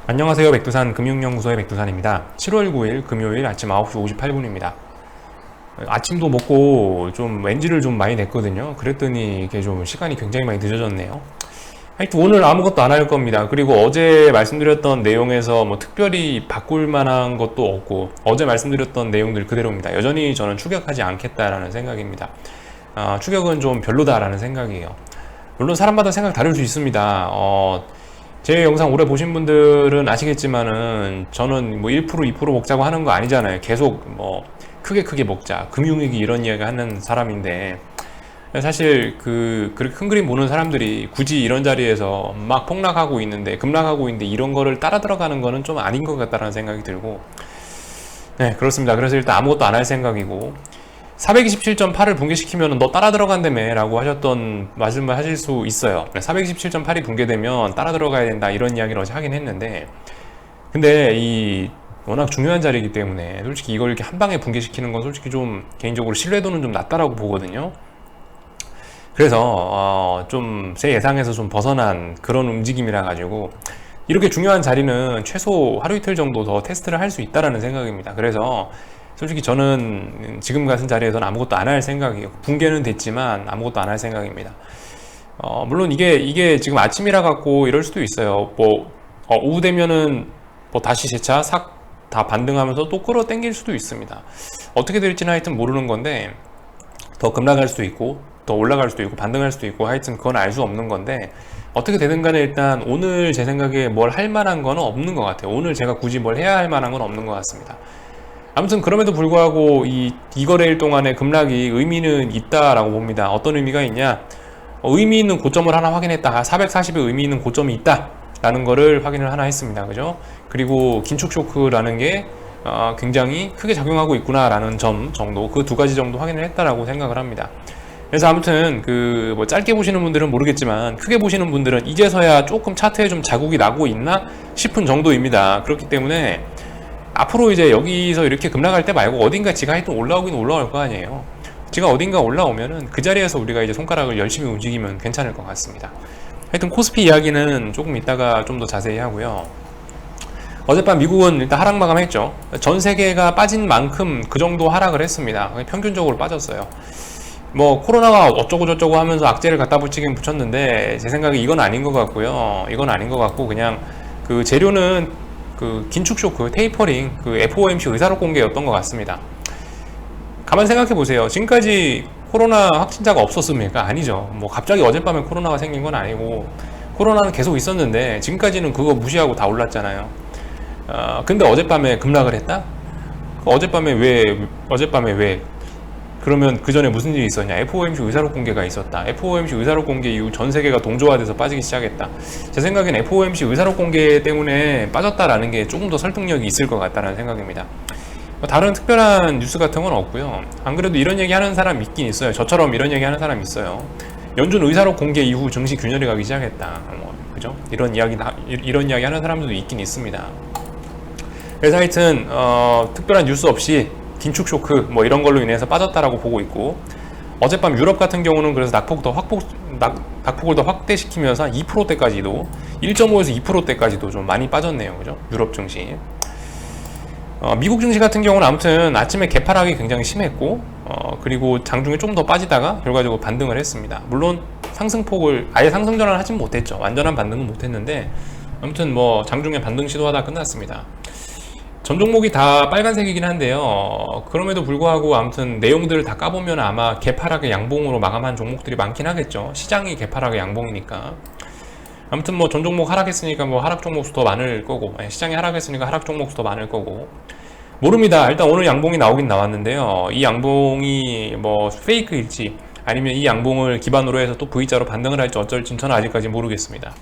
안녕하세요. 백두산 금융연구소의 백두산입니다. 7월 9일 금요일 아침 9시 58분입니다. 아침도 먹고 좀 엔지를 좀 많이 냈거든요. 그랬더니 이게 좀 시간이 굉장히 많이 늦어졌네요. 하여튼 오늘 아무것도 안 할 겁니다. 그리고 어제 말씀드렸던 내용에서 뭐 특별히 바꿀 만한 것도 없고 어제 말씀드렸던 내용들 그대로입니다. 여전히 저는 추격하지 않겠다라는 생각입니다. 추격은 좀 별로다라는 생각이에요. 물론 사람마다 생각 다를 수 있습니다. 제 영상 오래 보신 분들은 아시겠지만은 저는 뭐 1%, 2% 먹자고 하는 거 아니잖아요. 계속 뭐 크게 먹자, 금융위기 이런 이야기 하는 사람인데 사실 그렇게 큰 그림 보는 사람들이 굳이 이런 자리에서 막 폭락하고 있는데 급락하고 있는데 이런 거를 따라 들어가는 거는 좀 아닌 것 같다라는 생각이 들고, 네, 그렇습니다. 그래서 일단 아무것도 안 할 생각이고, 427.8을 붕괴시키면 너 따라 들어간다며 라고 하셨던 말씀을 하실 수 있어요. 427.8이 붕괴되면 따라 들어가야 된다 이런 이야기를 어제 하긴 했는데, 근데 이 워낙 중요한 자리이기 때문에 솔직히 이걸 이렇게 한 방에 붕괴시키는 건 솔직히 좀 개인적으로 신뢰도는 좀 낮다라고 보거든요. 그래서 좀 제 예상에서 좀 벗어난 그런 움직임이라 가지고 이렇게 중요한 자리는 최소 하루 이틀 정도 더 테스트를 할 수 있다라는 생각입니다. 그래서 솔직히 저는 지금 같은 자리에서는 아무것도 안 할 생각이에요. 붕괴는 됐지만 아무것도 안 할 생각입니다. 물론 이게 지금 아침이라 갖고 이럴 수도 있어요. 뭐 오후 되면은 뭐 다시 재차 싹 다 반등하면서 또 끌어당길 수도 있습니다. 어떻게 될지는 하여튼 모르는 건데, 더 급락할 수도 있고 더 올라갈 수도 있고 반등할 수도 있고 하여튼 그건 알 수 없는 건데, 어떻게 되든 간에 일단 오늘 제 생각에 뭘 할 만한 건 없는 것 같아요. 오늘 제가 굳이 뭘 해야 할 만한 건 없는 것 같습니다. 아무튼 그럼에도 불구하고 이 거래일 동안의 급락이 의미는 있다라고 봅니다. 어떤 의미가 있냐? 의미 있는 고점을 하나 확인했다. 440의 의미 있는 고점이 있다 라는 거를 확인을 하나 했습니다. 그죠? 그리고 긴축 쇼크라는 게 굉장히 크게 작용하고 있구나 라는 점 정도, 그 두 가지 정도 확인을 했다라고 생각을 합니다. 그래서 아무튼 뭐 짧게 보시는 분들은 모르겠지만 크게 보시는 분들은 이제서야 조금 차트에 좀 자국이 나고 있나 싶은 정도입니다. 그렇기 때문에 앞으로 이제 여기서 이렇게 급락할 때 말고 어딘가 지가 하여튼 올라오긴 올라올 거 아니에요. 지가 어딘가 올라오면은 그 자리에서 우리가 이제 손가락을 열심히 움직이면 괜찮을 것 같습니다. 하여튼 코스피 이야기는 조금 이따가 좀 더 자세히 하고요. 어젯밤 미국은 일단 하락 마감했죠. 전 세계가 빠진 만큼 그 정도 하락을 했습니다. 평균적으로 빠졌어요. 뭐 코로나가 어쩌고 저쩌고 하면서 악재를 갖다 붙이긴 붙였는데 제 생각에 이건 아닌 것 같고요. 이건 아닌 것 같고 그냥 그 재료는 그 긴축 쇼크, 테이퍼링, 그 FOMC 의사록 공개였던 것 같습니다. 가만 생각해 보세요. 지금까지 코로나 확진자가 없었습니까? 아니죠. 뭐 갑자기 어젯밤에 코로나가 생긴 건 아니고 코로나는 계속 있었는데 지금까지는 그거 무시하고 다 올랐잖아요. 근데 어젯밤에 급락을 했다? 어젯밤에 왜? 그러면 그 전에 무슨 일이 있었냐? FOMC 의사록 공개가 있었다. FOMC 의사록 공개 이후 전 세계가 동조화돼서 빠지기 시작했다. 제 생각엔 FOMC 의사록 공개 때문에 빠졌다라는 게 조금 더 설득력이 있을 것 같다는 생각입니다. 다른 특별한 뉴스 같은 건 없고요. 안 그래도 이런 얘기 하는 사람 있긴 있어요. 저처럼 이런 얘기 하는 사람 있어요. 연준 의사록 공개 이후 증시 균열이 가기 시작했다. 그죠? 이런 이야기 하는 사람들도 있긴 있습니다. 그래서 하여튼 특별한 뉴스 없이 긴축 쇼크 뭐 이런 걸로 인해서 빠졌다라고 보고 있고, 어젯밤 유럽 같은 경우는 그래서 낙폭을 더 확대시키면서 2%대까지도 1.5에서 2%대까지도 좀 많이 빠졌네요. 그죠? 유럽 증시. 미국 증시 같은 경우는 아무튼 아침에 개파락이 굉장히 심했고, 그리고 장중에 좀 더 빠지다가 결과적으로 반등을 했습니다. 물론 상승폭을 아예 상승 전환을 하진 못했죠. 완전한 반등은 못했는데 아무튼 뭐 장중에 반등 시도하다 끝났습니다. 전 종목이 다 빨간색이긴 한데요. 그럼에도 불구하고 아무튼 내용들을 다 까보면 아마 개파락의 양봉으로 마감한 종목들이 많긴 하겠죠. 시장이 개파락의 양봉이니까. 아무튼 뭐 전 종목 하락했으니까 뭐 하락 종목 수 더 많을 거고, 시장이 하락했으니까 하락 종목 수 더 많을 거고, 모릅니다. 일단 오늘 양봉이 나오긴 나왔는데요. 이 양봉이 뭐 페이크일지 아니면 이 양봉을 기반으로 해서 또 V자로 반등을 할지 어쩔지 저는 아직까지 모르겠습니다.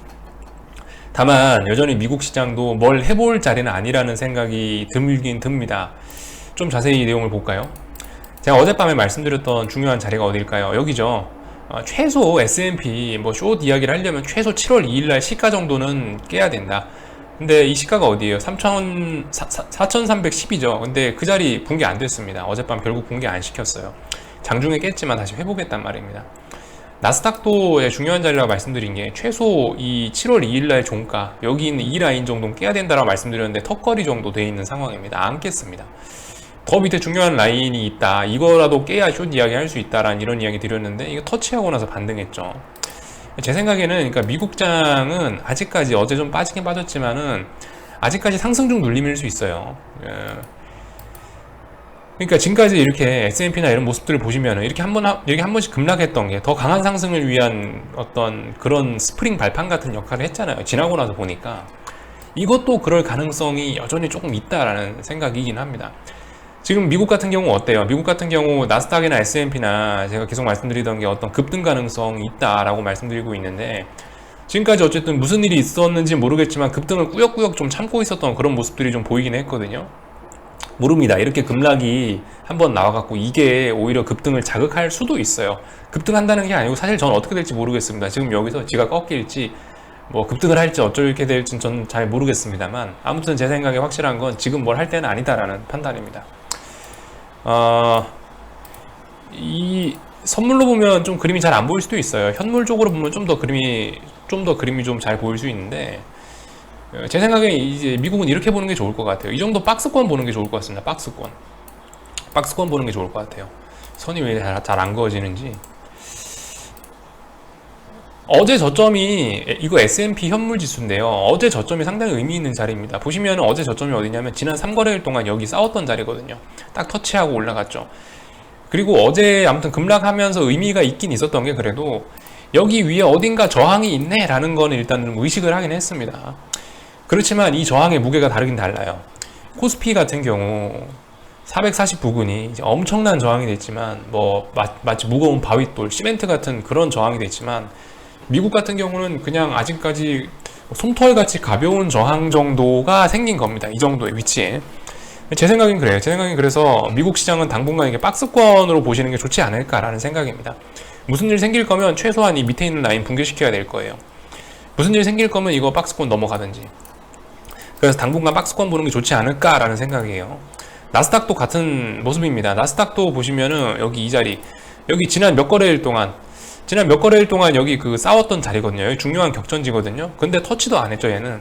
다만 여전히 미국 시장도 뭘 해볼 자리는 아니라는 생각이 들긴 듭니다. 좀 자세히 내용을 볼까요? 제가 어젯밤에 말씀드렸던 중요한 자리가 어딜까요? 여기죠. 최소 S&P 뭐 숏 이야기를 하려면 최소 7월 2일날 시가 정도는 깨야 된다. 근데 이 시가가 어디예요? 4310이죠. 근데 그 자리 붕괴 안 됐습니다. 어젯밤 결국 붕괴 안 시켰어요. 장중에 깼지만 다시 회복했단 말입니다. 나스닥도 중요한 자리라고 말씀드린 게 최소 이 7월 2일날 종가 여기 있는 이 라인 정도는 깨야 된다라고 말씀드렸는데 턱걸이 정도 돼 있는 상황입니다. 안 깼습니다. 더 밑에 중요한 라인이 있다, 이거라도 깨야 숏 이야기 할 수 있다라는 이런 이야기 드렸는데 이거 터치하고 나서 반등했죠. 제 생각에는 그러니까 미국장은 아직까지 어제 좀 빠지긴 빠졌지만은 아직까지 상승 중 눌림일 수 있어요. 그러니까 지금까지 이렇게 S&P나 이런 모습들을 보시면은 이렇게 한 번씩 급락했던 게 더 강한 상승을 위한 어떤 그런 스프링 발판 같은 역할을 했잖아요. 지나고 나서 보니까 이것도 그럴 가능성이 여전히 조금 있다라는 생각이긴 합니다. 지금 미국 같은 경우 어때요? 미국 같은 경우 나스닥이나 S&P나 제가 계속 말씀드리던 게 어떤 급등 가능성이 있다라고 말씀드리고 있는데 지금까지 어쨌든 무슨 일이 있었는지 모르겠지만 급등을 꾸역꾸역 좀 참고 있었던 그런 모습들이 좀 보이긴 했거든요. 모릅니다. 이렇게 급락이 한번 나와갖고 이게 오히려 급등을 자극할 수도 있어요. 급등한다는 게 아니고 사실 저는 어떻게 될지 모르겠습니다. 지금 여기서 지가 꺾일지 뭐 급등을 할지 어쩔게 될지 저는 잘 모르겠습니다만 아무튼 제 생각에 확실한 건 지금 뭘 할 때는 아니다라는 판단입니다. 이 선물로 보면 좀 그림이 잘 안 보일 수도 있어요. 현물 쪽으로 보면 좀 더 그림이 좀 잘 보일 수 있는데 제 생각에 이제 미국은 이렇게 보는 게 좋을 것 같아요. 이 정도 박스권 보는 게 좋을 것 같습니다. 박스권 보는 게 좋을 것 같아요. 선이 왜 잘 안 그어지는지. 어제 저점이 이거 S&P 현물 지수인데요. 어제 저점이 상당히 의미 있는 자리입니다. 보시면 어제 저점이 어디냐면 지난 3거래일 동안 여기 싸웠던 자리거든요. 딱 터치하고 올라갔죠. 그리고 어제 아무튼 급락하면서 의미가 있긴 있었던 게 그래도 여기 위에 어딘가 저항이 있네 라는 거는 일단 의식을 하긴 했습니다. 그렇지만 이 저항의 무게가 다르긴 달라요. 코스피 같은 경우 440 부근이 이제 엄청난 저항이 됐지만 뭐 마치 무거운 바윗돌, 시멘트 같은 그런 저항이 됐지만 미국 같은 경우는 그냥 아직까지 솜털같이 가벼운 저항 정도가 생긴 겁니다. 이 정도의 위치에. 제 생각엔 그래요. 제 생각엔 그래서 미국 시장은 당분간 이게 박스권으로 보시는 게 좋지 않을까라는 생각입니다. 무슨 일 생길 거면 최소한 이 밑에 있는 라인 붕괴시켜야 될 거예요. 무슨 일 생길 거면 이거 박스권 넘어가든지. 그래서 당분간 박스권 보는 게 좋지 않을까라는 생각이에요. 나스닥도 같은 모습입니다. 나스닥도 보시면은 여기 이 자리, 여기 지난 몇 거래일 동안 여기 그 싸웠던 자리거든요. 여기 중요한 격전지거든요. 근데 터치도 안 했죠, 얘는.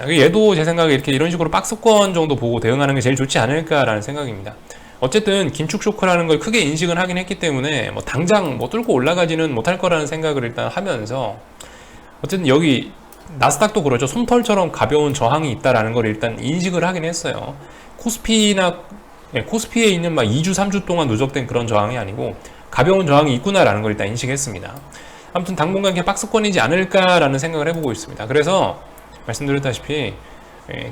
얘도 제 생각에 이런 식으로 박스권 정도 보고 대응하는 게 제일 좋지 않을까라는 생각입니다. 어쨌든 긴축 쇼크라는 걸 크게 인식을 하긴 했기 때문에 뭐 당장 뭐 뚫고 올라가지는 못할 거라는 생각을 일단 하면서 어쨌든 여기 나스닥도 그렇죠. 솜털처럼 가벼운 저항이 있다라는 걸 일단 인식을 하긴 했어요. 코스피에 있는 막 2주, 3주 동안 누적된 그런 저항이 아니고 가벼운 저항이 있구나라는 걸 일단 인식했습니다. 아무튼 당분간 이게 박스권이지 않을까라는 생각을 해보고 있습니다. 그래서 말씀드렸다시피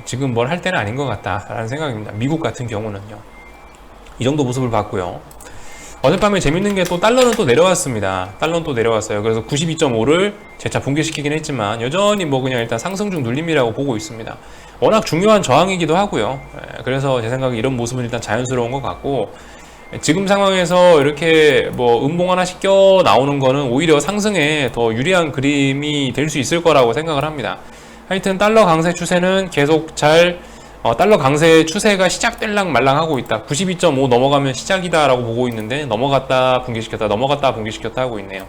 지금 뭘 할 때는 아닌 것 같다라는 생각입니다. 미국 같은 경우는요. 이 정도 모습을 봤고요. 어젯밤에 재밌는 게 또 달러는 또 내려왔습니다. 달러는 또 내려왔어요. 그래서 92.5를 재차 붕괴시키긴 했지만 여전히 뭐 그냥 일단 상승 중 눌림이라고 보고 있습니다. 워낙 중요한 저항이기도 하고요. 그래서 제 생각에 이런 모습은 일단 자연스러운 것 같고 지금 상황에서 이렇게 뭐 음봉 하나씩 껴 나오는 거는 오히려 상승에 더 유리한 그림이 될 수 있을 거라고 생각을 합니다. 하여튼 달러 강세 추세는 계속 달러 강세 추세가 시작될랑 말랑 하고 있다. 92.5 넘어가면 시작이다 라고 보고 있는데 넘어갔다 붕괴시켰다 하고 있네요.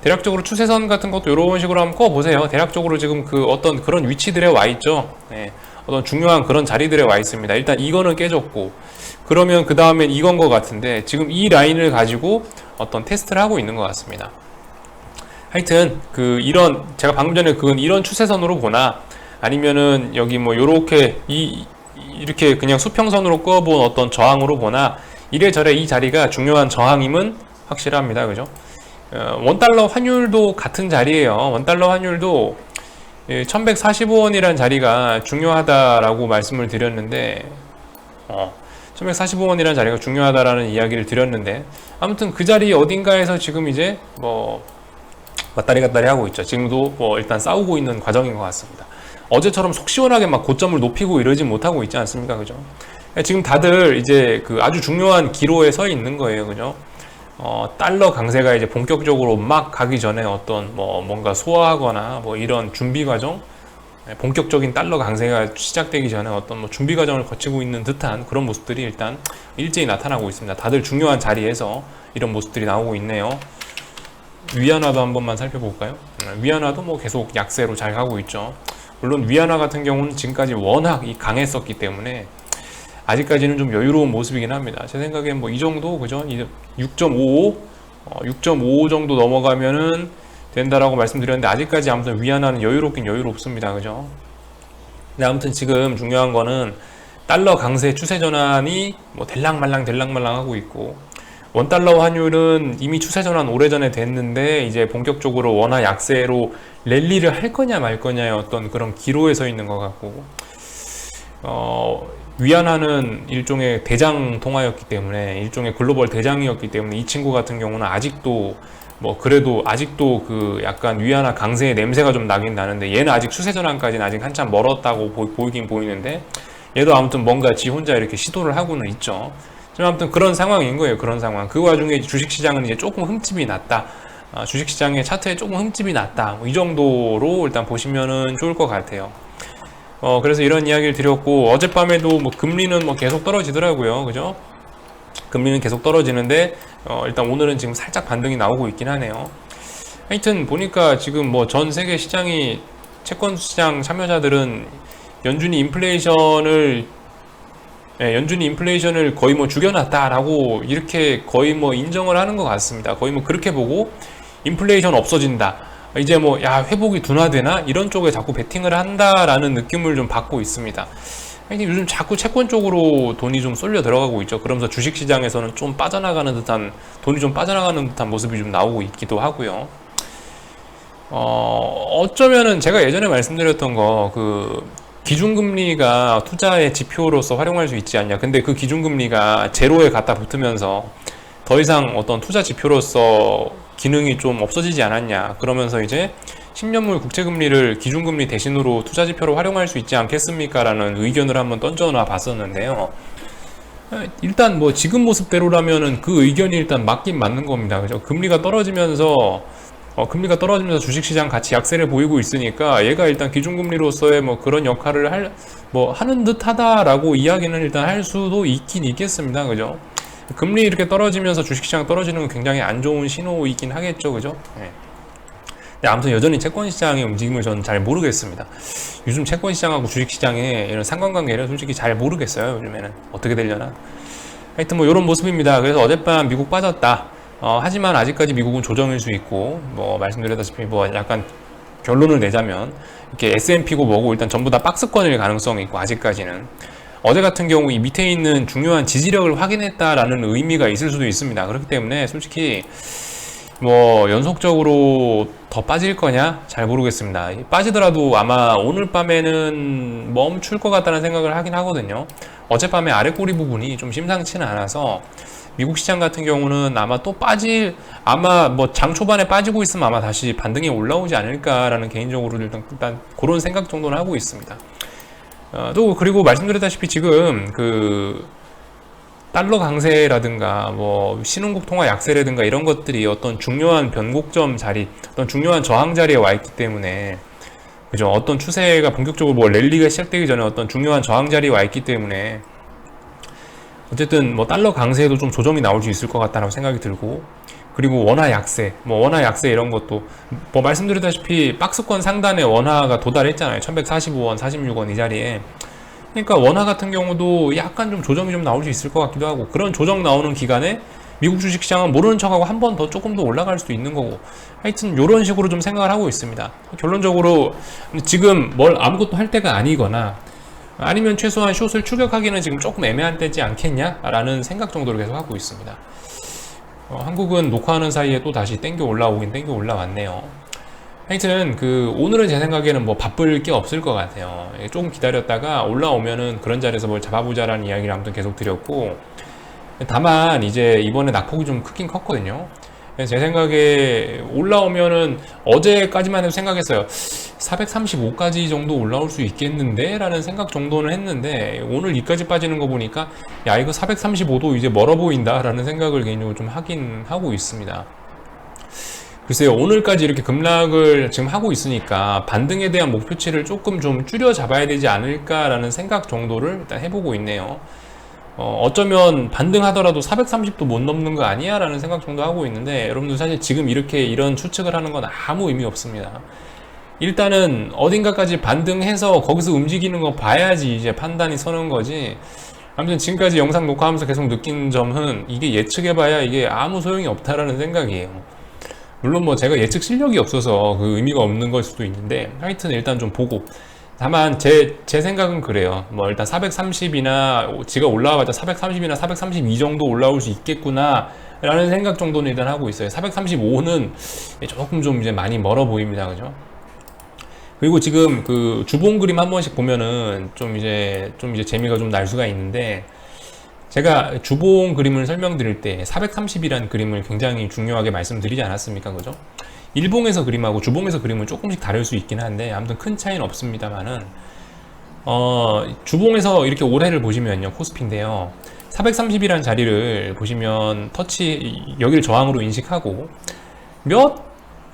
대략적으로 추세선 같은 것도 이런 식으로 한번 꺼보세요. 대략적으로 지금 어떤 그런 위치들에 와 있죠. 어떤 중요한 그런 자리들에 와 있습니다. 일단 이거는 깨졌고 그러면 그 다음엔 이건 것 같은데 지금 이 라인을 가지고 어떤 테스트를 하고 있는 것 같습니다. 하여튼 제가 방금 전에 이런 추세선으로 보나 아니면은 여기 뭐 이렇게 그냥 수평선으로 꺼본 어떤 저항으로 보나 이래저래 이 자리가 중요한 저항임은 확실합니다. 그죠? 원달러 환율도 같은 자리예요. 원달러 환율도 1145원이라는 자리가 중요하다라고 말씀을 드렸는데 1145원이라는 자리가 중요하다라는 이야기를 드렸는데 아무튼 그 자리 어딘가에서 지금 이제 뭐 왔다리 갔다리 하고 있죠. 지금도 뭐 일단 싸우고 있는 과정인 것 같습니다. 어제처럼 속 시원하게 막 고점을 높이고 이러지 못하고 있지 않습니까? 그죠? 지금 다들 이제 아주 중요한 기로에 서 있는 거예요. 그죠? 달러 강세가 이제 본격적으로 막 가기 전에 어떤 뭔가 소화하거나 뭐 이런 준비 과정, 본격적인 달러 강세가 시작되기 전에 어떤 뭐 준비 과정을 거치고 있는 듯한 그런 모습들이 일단 일제히 나타나고 있습니다. 다들 중요한 자리에서 이런 모습들이 나오고 있네요. 위안화도 한 번만 살펴볼까요? 위안화도 뭐 계속 약세로 잘 가고 있죠. 물론 위안화 같은 경우는 지금까지 워낙 강했었기 때문에 아직까지는 좀 여유로운 모습이긴 합니다. 제 생각엔 뭐 이 정도, 그죠? 6.55, 6.55 정도 넘어가면은 된다라고 말씀드렸는데, 아직까지 아무튼 위안화는 여유롭긴 여유롭습니다. 그죠? 근데 아무튼 지금 중요한 거는 달러 강세 추세 전환이 뭐 될랑말랑 하고 있고, 원달러 환율은 이미 추세 전환 오래전에 됐는데 이제 본격적으로 원화 약세로 랠리를 할 거냐 말 거냐의 어떤 그런 기로에 서 있는 것 같고, 위안화는 일종의 대장 통화였기 때문에, 일종의 글로벌 대장이었기 때문에 이 친구 같은 경우는 아직도 뭐 그래도 아직도 그 약간 위안화 강세의 냄새가 좀 나긴 나는데, 얘는 아직 추세 전환까지는 아직 한참 멀었다고 보이긴 보이는데, 얘도 아무튼 뭔가 지 혼자 이렇게 시도를 하고는 있죠. 아무튼 그런 상황인 거예요. 그런 상황. 그 와중에 주식시장은 이제 조금 흠집이 났다. 주식시장의 차트에 조금 흠집이 났다. 뭐이 정도로 일단 보시면은 좋을 것 같아요. 그래서 이런 이야기를 드렸고, 어젯밤에도 뭐 금리는 뭐 계속 떨어지더라고요. 그죠? 금리는 계속 떨어지는데, 일단 오늘은 지금 살짝 반등이 나오고 있긴 하네요. 하여튼 보니까 지금 뭐 전 세계 시장이, 채권 시장 참여자들은 연준이 인플레이션을 거의 뭐 죽여놨다라고 이렇게 거의 뭐 인정을 하는 것 같습니다. 거의 뭐 그렇게 보고 인플레이션 없어진다, 이제 뭐 야 회복이 둔화되나 이런 쪽에 자꾸 베팅을 한다라는 느낌을 좀 받고 있습니다. 요즘 자꾸 채권 쪽으로 돈이 좀 쏠려 들어가고 있죠. 그러면서 주식시장에서는 좀 빠져나가는 듯한, 돈이 좀 빠져나가는 듯한 모습이 좀 나오고 있기도 하고요. 어쩌면은 제가 예전에 말씀드렸던 거, 기준금리가 투자의 지표로서 활용할 수 있지 않냐. 근데 그 기준금리가 제로에 갖다 붙으면서 더 이상 어떤 투자 지표로서 기능이 좀 없어지지 않았냐. 그러면서 이제 10년물 국채금리를 기준금리 대신으로 투자 지표로 활용할 수 있지 않겠습니까? 라는 의견을 한번 던져놔 봤었는데요. 일단 뭐 지금 모습대로라면은 그 의견이 일단 맞긴 맞는 겁니다. 그죠? 금리가 떨어지면서 주식시장 같이 약세를 보이고 있으니까 얘가 일단 기준금리로서의 뭐 그런 역할을 하는 듯 하다라고 이야기는 일단 할 수도 있긴 있겠습니다. 그죠? 금리 이렇게 떨어지면서 주식시장 떨어지는 건 굉장히 안 좋은 신호이긴 하겠죠. 그죠? 네. 아무튼 여전히 채권시장의 움직임을 저는 잘 모르겠습니다. 요즘 채권시장하고 주식시장의 이런 상관관계를 솔직히 잘 모르겠어요. 요즘에는 어떻게 되려나. 하여튼 뭐 이런 모습입니다. 그래서 어젯밤 미국 빠졌다. 하지만 아직까지 미국은 조정일 수 있고, 뭐 말씀드렸다시피 뭐 약간 결론을 내자면 이렇게 S&P고 뭐고 일단 전부 다 박스권일 가능성이 있고, 아직까지는 어제 같은 경우 이 밑에 있는 중요한 지지력을 확인했다라는 의미가 있을 수도 있습니다. 그렇기 때문에 솔직히 뭐 연속적으로 더 빠질 거냐 잘 모르겠습니다. 빠지더라도 아마 오늘 밤에는 멈출 것 같다는 생각을 하긴 하거든요. 어젯밤에 아래 꼬리 부분이 좀 심상치는 않아서 미국 시장 같은 경우는 아마 뭐 장 초반에 빠지고 있으면 아마 다시 반등이 올라오지 않을까라는 개인적으로 일단 그런 생각 정도는 하고 있습니다. 또 그리고 말씀드렸다시피 지금 달러 강세라든가 뭐 신흥국 통화 약세라든가 이런 것들이 어떤 중요한 변곡점 자리, 어떤 중요한 저항 자리에 와 있기 때문에, 그죠? 어떤 추세가 본격적으로 뭐 랠리가 시작되기 전에 어떤 중요한 저항 자리에 와 있기 때문에 어쨌든 뭐 달러 강세에도 좀 조정이 나올 수 있을 것 같다는 생각이 들고, 그리고 원화 약세 이런 것도 뭐 말씀드렸다시피 박스권 상단에 원화가 도달했잖아요. 1145원, 46원 이 자리에. 그러니까 원화 같은 경우도 약간 좀 조정이 좀 나올 수 있을 것 같기도 하고, 그런 조정 나오는 기간에 미국 주식시장은 모르는 척하고 한 번 더 조금 더 올라갈 수도 있는 거고, 하여튼 이런 식으로 좀 생각을 하고 있습니다. 결론적으로 지금 뭘 아무것도 할 때가 아니거나, 아니면 최소한 숏을 추격하기는 지금 조금 애매한 때지 않겠냐? 라는 생각 정도를 계속 하고 있습니다. 한국은 녹화하는 사이에 또 다시 땡겨 올라왔네요. 하여튼 오늘은 제 생각에는 뭐 바쁠 게 없을 것 같아요. 조금 기다렸다가 올라오면은 그런 자리에서 뭘 잡아보자라는 이야기를 아무튼 계속 드렸고, 다만 이제 이번에 낙폭이 좀 크긴 컸거든요. 제 생각에 올라오면은 어제까지만 해도 생각했어요. 435까지 정도 올라올 수 있겠는데? 라는 생각 정도는 했는데, 오늘 이까지 빠지는 거 보니까 야 이거 435도 이제 멀어 보인다 라는 생각을 개인적으로 좀 하긴 하고 있습니다. 글쎄요, 오늘까지 이렇게 급락을 지금 하고 있으니까 반등에 대한 목표치를 조금 좀 줄여 잡아야 되지 않을까 라는 생각 정도를 일단 해보고 있네요. 어쩌면 반등하더라도 430도 못 넘는 거 아니야? 라는 생각 정도 하고 있는데, 여러분들 사실 지금 이렇게 이런 추측을 하는 건 아무 의미 없습니다. 일단은 어딘가까지 반등해서 거기서 움직이는 거 봐야지 이제 판단이 서는 거지. 아무튼 지금까지 영상 녹화하면서 계속 느낀 점은 이게 예측해봐야 이게 아무 소용이 없다라는 생각이에요. 물론 뭐 제가 예측 실력이 없어서 그 의미가 없는 걸 수도 있는데, 하여튼 일단 좀 보고. 다만 제 생각은 그래요. 뭐 일단 430이나 지가 올라와봤자 430이나 432 정도 올라올 수 있겠구나 라는 생각 정도는 일단 하고 있어요. 435는 조금 좀 이제 많이 멀어 보입니다. 그죠? 그리고 지금 그 주봉 그림 한 번씩 보면은 좀 이제 재미가 좀 날 수가 있는데, 제가 주봉 그림을 설명드릴 때 430이라는 그림을 굉장히 중요하게 말씀드리지 않았습니까? 그죠? 일봉에서 그림하고 주봉에서 그림은 조금씩 다를 수 있긴 한데, 아무튼 큰 차이는 없습니다만은, 주봉에서 이렇게 올해를 보시면요, 코스피인데요, 430이라는 자리를 보시면 여기를 저항으로 인식하고 몇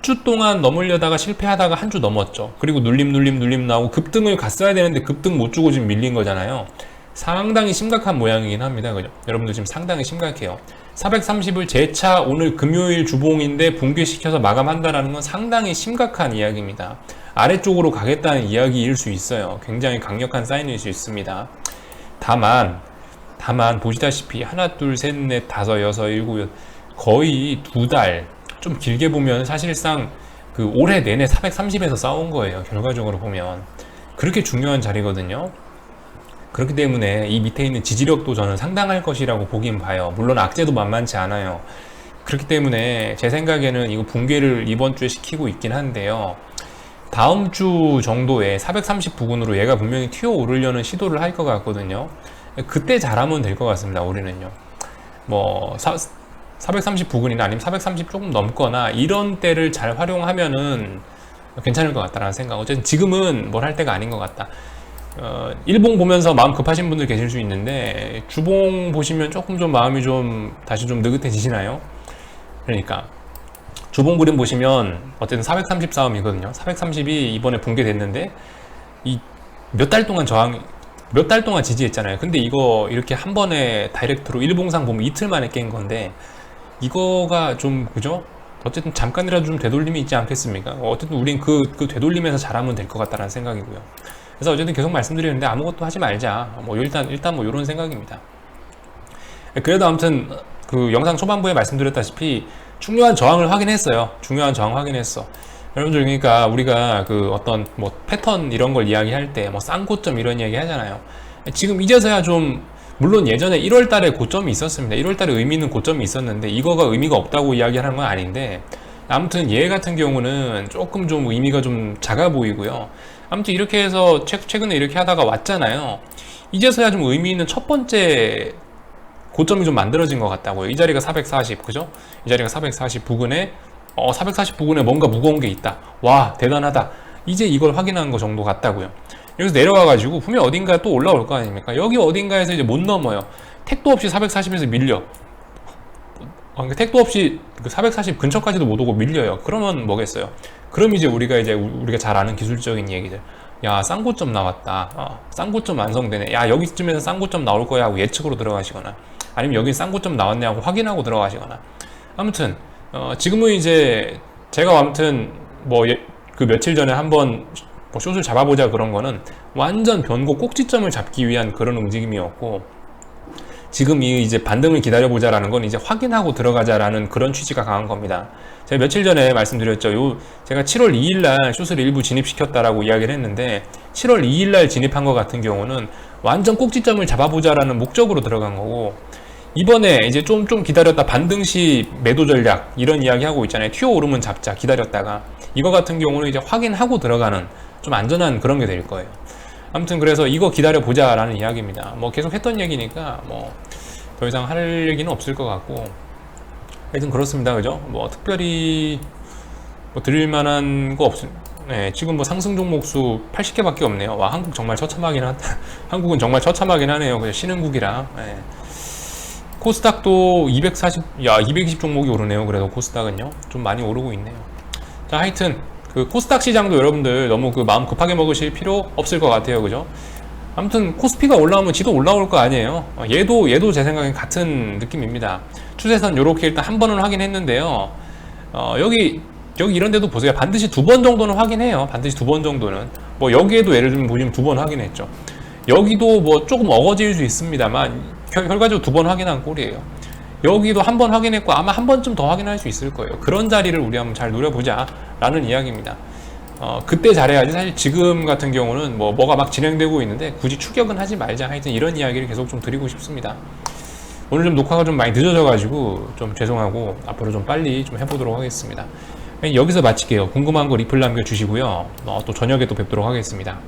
주 동안 넘으려다가 실패하다가 한 주 넘었죠. 그리고 눌림 나오고 급등을 갔어야 되는데 급등 못 주고 지금 밀린 거잖아요. 상당히 심각한 모양이긴 합니다. 그죠? 여러분들 지금 상당히 심각해요. 430을 재차 오늘 금요일 주봉인데 붕괴시켜서 마감한다라는 건 상당히 심각한 이야기입니다. 아래쪽으로 가겠다는 이야기일 수 있어요. 굉장히 강력한 사인일 수 있습니다. 다만 보시다시피 하나, 둘, 셋, 넷, 다섯, 여섯, 일곱, 거의 2달, 좀 길게 보면 사실상 그 올해 내내 430에서 싸운 거예요. 결과적으로 보면 그렇게 중요한 자리거든요. 그렇기 때문에 이 밑에 있는 지지력도 저는 상당할 것이라고 보긴 봐요. 물론 악재도 만만치 않아요. 그렇기 때문에 제 생각에는 이거 붕괴를 이번 주에 시키고 있긴 한데요, 다음 주 정도에 430 부근으로 얘가 분명히 튀어 오르려는 시도를 할 것 같거든요. 그때 잘하면 될 것 같습니다. 우리는요, 뭐 430 부근이나 아니면 430 조금 넘거나 이런 때를 잘 활용하면은 괜찮을 것 같다라는 생각. 어쨌든 지금은 뭘 할 때가 아닌 것 같다. 일봉 보면서 마음 급하신 분들 계실 수 있는데, 주봉 보시면 조금 좀 마음이 좀 다시 좀 느긋해지시나요? 그러니까 주봉 그림 보시면 어쨌든 430 싸움이거든요. 430이 이번에 붕괴됐는데 이 몇 달 동안 몇 달 동안 지지했잖아요. 근데 이거 이렇게 한 번에 다이렉트로 일봉상 보면 이틀 만에 깬 건데, 이거가 좀, 그죠? 어쨌든 잠깐이라도 좀 되돌림이 있지 않겠습니까? 어쨌든 우린 그 되돌림에서 잘하면 될 것 같다는 생각이고요. 그래서 어쨌든 계속 말씀드리는데 아무것도 하지 말자. 뭐 일단 뭐 이런 생각입니다. 그래도 아무튼 그 영상 초반부에 말씀드렸다시피 중요한 저항을 확인했어요. 중요한 저항 확인했어. 여러분들, 그러니까 우리가 그 어떤 뭐 패턴 이런 걸 이야기할 때 뭐 쌍고점 이런 이야기 하잖아요. 지금 이제서야 좀, 물론 예전에 1월 달에 고점이 있었습니다. 1월 달에 의미 있는 고점이 있었는데 이거가 의미가 없다고 이야기하는 건 아닌데, 아무튼 얘 같은 경우는 조금 좀 의미가 좀 작아 보이고요. 아무튼 이렇게 해서 최근에 이렇게 하다가 왔잖아요. 이제서야 좀 의미 있는 첫 번째 고점이 좀 만들어진 것 같다고요. 이 자리가 440, 그죠? 이 자리가 440 부근에 440 부근에 뭔가 무거운 게 있다. 와, 대단하다. 이제 이걸 확인한 거 정도 같다고요. 여기서 내려와가지고 분명 어딘가 또 올라올 거 아닙니까? 여기 어딘가에서 이제 못 넘어요. 택도 없이 440에서 밀려. 그러니까 택도 없이 그 440 근처까지도 못 오고 밀려요. 그러면 뭐겠어요? 그럼 이제 우리가 잘 아는 기술적인 얘기들. 야, 쌍고점 나왔다. 쌍고점 완성되네. 야, 여기쯤에서 쌍고점 나올 거야 하고 예측으로 들어가시거나, 아니면 여기 쌍고점 나왔네 하고 확인하고 들어가시거나. 아무튼 지금은 이제 제가 아무튼 그 며칠 전에 한번 숏을 잡아보자 그런 거는 완전 변고 꼭지점을 잡기 위한 그런 움직임이었고, 지금 이제 반등을 기다려보자라는 건 이제 확인하고 들어가자라는 그런 취지가 강한 겁니다. 제가 며칠 전에 말씀드렸죠. 제가 7월 2일날 숏을 일부 진입시켰다라고 이야기를 했는데, 7월 2일날 진입한 것 같은 경우는 완전 꼭지점을 잡아보자라는 목적으로 들어간 거고, 이번에 이제 좀 기다렸다 반등시 매도 전략 이런 이야기 하고 있잖아요. 튀어 오르면 잡자, 기다렸다가. 이거 같은 경우는 이제 확인하고 들어가는 좀 안전한 그런 게 될 거예요. 아무튼 그래서 이거 기다려보자 라는 이야기입니다. 뭐 계속 했던 얘기니까 뭐 더 이상 할 얘기는 없을 것 같고, 하여튼 그렇습니다. 그죠? 뭐 특별히 뭐 드릴 만한 거 없습니다. 네, 지금 뭐 상승 종목 수 80개밖에 없네요. 와, 한국 정말 처참하긴 하다. 한국은 정말 처참하긴 하네요. 그냥 신흥국이라. 네. 코스닥도 220 종목이 오르네요. 그래도 코스닥은요, 좀 많이 오르고 있네요. 자, 하여튼 그 코스닥 시장도 여러분들 너무 그 마음 급하게 먹으실 필요 없을 것 같아요. 그죠? 아무튼 코스피가 올라오면 지도 올라올 거 아니에요. 얘도 제 생각엔 같은 느낌입니다. 추세선 요렇게 일단 한 번은 확인했는데요. 여기 이런 데도 보세요. 반드시 두 번 정도는 확인해요. 반드시 두 번 정도는. 뭐 여기에도 예를 들면 보시면 두 번 확인했죠. 여기도 뭐 조금 어거질 수 있습니다만 결과적으로 두 번 확인한 꼴이에요. 여기도 한 번 확인했고 아마 한 번쯤 더 확인할 수 있을 거예요. 그런 자리를 우리 한번 잘 노려보자 라는 이야기입니다. 그때 잘해야지. 사실 지금 같은 경우는 뭐가 막 진행되고 있는데 굳이 추격은 하지 말자. 하여튼 이런 이야기를 계속 좀 드리고 싶습니다. 오늘 좀 녹화가 좀 많이 늦어져 가지고 좀 죄송하고 앞으로 좀 빨리 좀 해보도록 하겠습니다. 여기서 마칠게요. 궁금한 거 리플 남겨주시고요. 또 저녁에 또 뵙도록 하겠습니다.